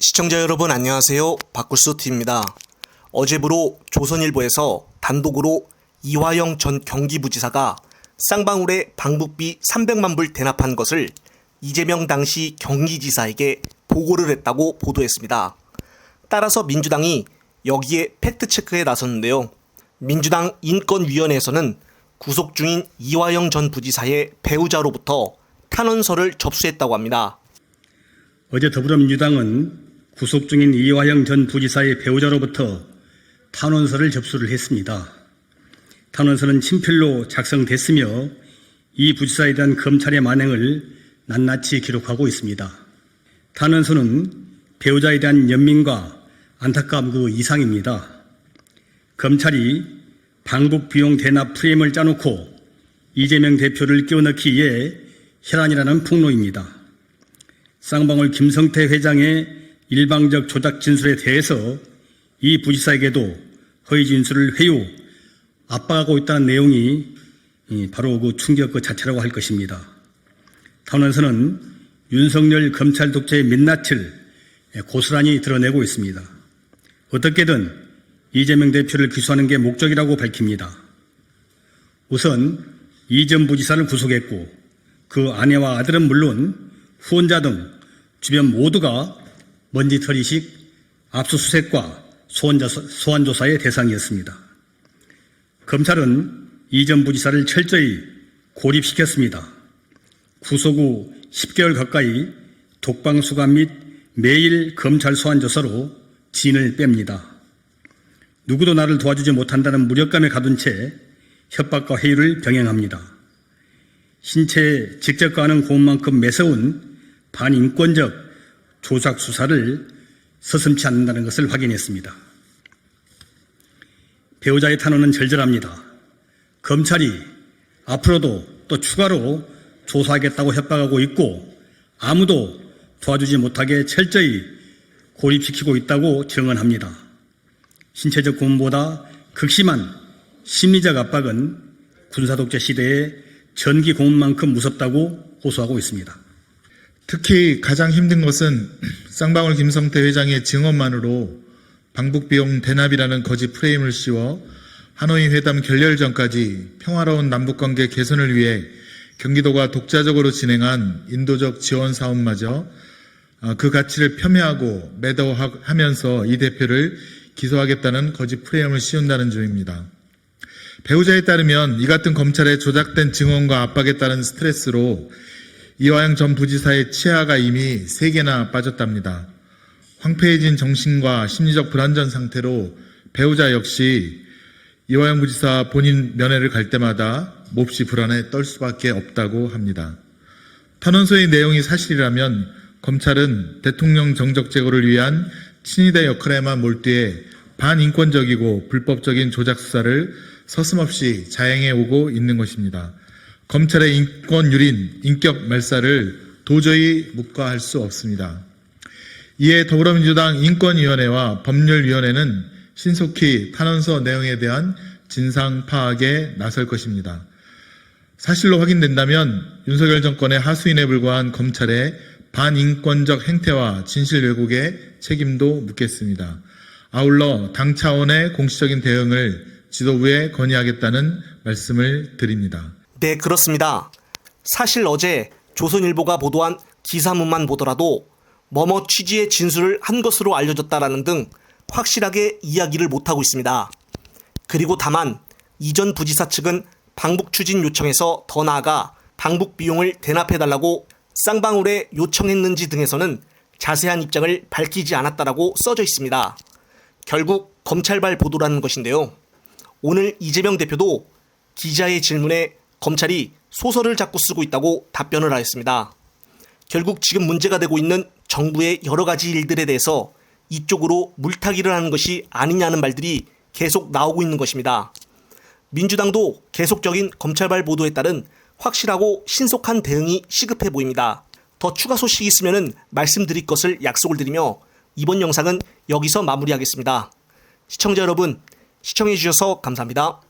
시청자 여러분 안녕하세요. 박구스TV입니다. 어제부로 조선일보에서 단독으로 이화영 전 경기부지사가 쌍방울에 방북비 300만 불 대납한 것을 이재명 당시 경기지사에게 보고를 했다고 보도했습니다. 따라서 민주당이 여기에 팩트체크에 나섰는데요. 민주당 인권위원회에서는 구속 중인 이화영 전 부지사의 배우자로부터 탄원서를 접수했다고 합니다. 어제 더불어민주당은 구속 중인 이화영 전 부지사의 배우자로부터 탄원서를 접수를 했습니다. 탄원서는 친필로 작성됐으며 이 부지사에 대한 검찰의 만행을 낱낱이 기록하고 있습니다. 탄원서는 배우자에 대한 연민과 안타까움 그 이상입니다. 검찰이 방북 비용 대납 프레임을 짜놓고 이재명 대표를 끼워넣기 위해 혈안이라는 폭로입니다. 쌍방울 김성태 회장의 일방적 조작 진술에 대해서 이 부지사에게도 허위 진술을 회유, 압박하고 있다는 내용이 바로 그 충격 그 자체라고 할 것입니다. 탄원서는 윤석열 검찰 독재의 민낯을 고스란히 드러내고 있습니다. 어떻게든 이재명 대표를 기소하는 게 목적이라고 밝힙니다. 우선 이 전 부지사를 구속했고 그 아내와 아들은 물론 후원자 등 주변 모두가 먼지털이식 압수수색과 소환조사의 대상이었습니다. 검찰은 이 전 부지사를 철저히 고립시켰습니다. 구속 후 10개월 가까이 독방수감 및 매일 검찰 소환조사로 진을 뺍니다. 누구도 나를 도와주지 못한다는 무력감에 가둔 채 협박과 회유를 병행합니다. 신체에 직접 가하는 고문만큼 매서운 반인권적 조작 수사를 서슴지 않는다는 것을 확인했습니다. 배우자의 탄원은 절절합니다. 검찰이 앞으로도 또 추가로 조사하겠다고 협박하고 있고 아무도 도와주지 못하게 철저히 고립시키고 있다고 증언합니다. 신체적 고문보다 극심한 심리적 압박은 군사독재 시대의 전기 고문만큼 무섭다고 호소하고 있습니다. 특히 가장 힘든 것은 쌍방울 김성태 회장의 증언만으로 방북비용 대납이라는 거짓 프레임을 씌워 하노이 회담 결렬 전까지 평화로운 남북관계 개선을 위해 경기도가 독자적으로 진행한 인도적 지원 사업마저 그 가치를 폄훼하고 매도하면서 이 대표를 기소하겠다는 거짓 프레임을 씌운다는 점입니다. 배우자에 따르면 이 같은 검찰의 조작된 증언과 압박에 따른 스트레스로 이화영 전 부지사의 치아가 이미 3개나 빠졌답니다. 황폐해진 정신과 심리적 불안전 상태로 배우자 역시 이화영 부지사 본인 면회를 갈 때마다 몹시 불안에 떨 수밖에 없다고 합니다. 탄원서의 내용이 사실이라면 검찰은 대통령 정적 제거를 위한 친위대 역할에만 몰두해 반인권적이고 불법적인 조작 수사를 서슴없이 자행해 오고 있는 것입니다. 검찰의 인권 유린, 인격 말살을 도저히 묵과할 수 없습니다. 이에 더불어민주당 인권위원회와 법률위원회는 신속히 탄원서 내용에 대한 진상 파악에 나설 것입니다. 사실로 확인된다면 윤석열 정권의 하수인에 불과한 검찰의 반인권적 행태와 진실 왜곡에 책임도 묻겠습니다. 아울러 당 차원의 공식적인 대응을 지도부에 건의하겠다는 말씀을 드립니다. 네, 그렇습니다. 사실 어제 조선일보가 보도한 기사문만 보더라도 뭐뭐 취지의 진술을 한 것으로 알려졌다라는 등 확실하게 이야기를 못하고 있습니다. 그리고 다만 이전 부지사 측은 방북 추진 요청에서 더 나아가 방북 비용을 대납해달라고 쌍방울에 요청했는지 등에서는 자세한 입장을 밝히지 않았다라고 써져 있습니다. 결국 검찰발 보도라는 것인데요. 오늘 이재명 대표도 기자의 질문에 검찰이 소설을 자꾸 쓰고 있다고 답변을 하였습니다. 결국 지금 문제가 되고 있는 정부의 여러 가지 일들에 대해서 이쪽으로 물타기를 하는 것이 아니냐는 말들이 계속 나오고 있는 것입니다. 민주당도 계속적인 검찰발 보도에 따른 확실하고 신속한 대응이 시급해 보입니다. 더 추가 소식이 있으면 말씀드릴 것을 약속을 드리며 이번 영상은 여기서 마무리하겠습니다. 시청자 여러분, 시청해 주셔서 감사합니다.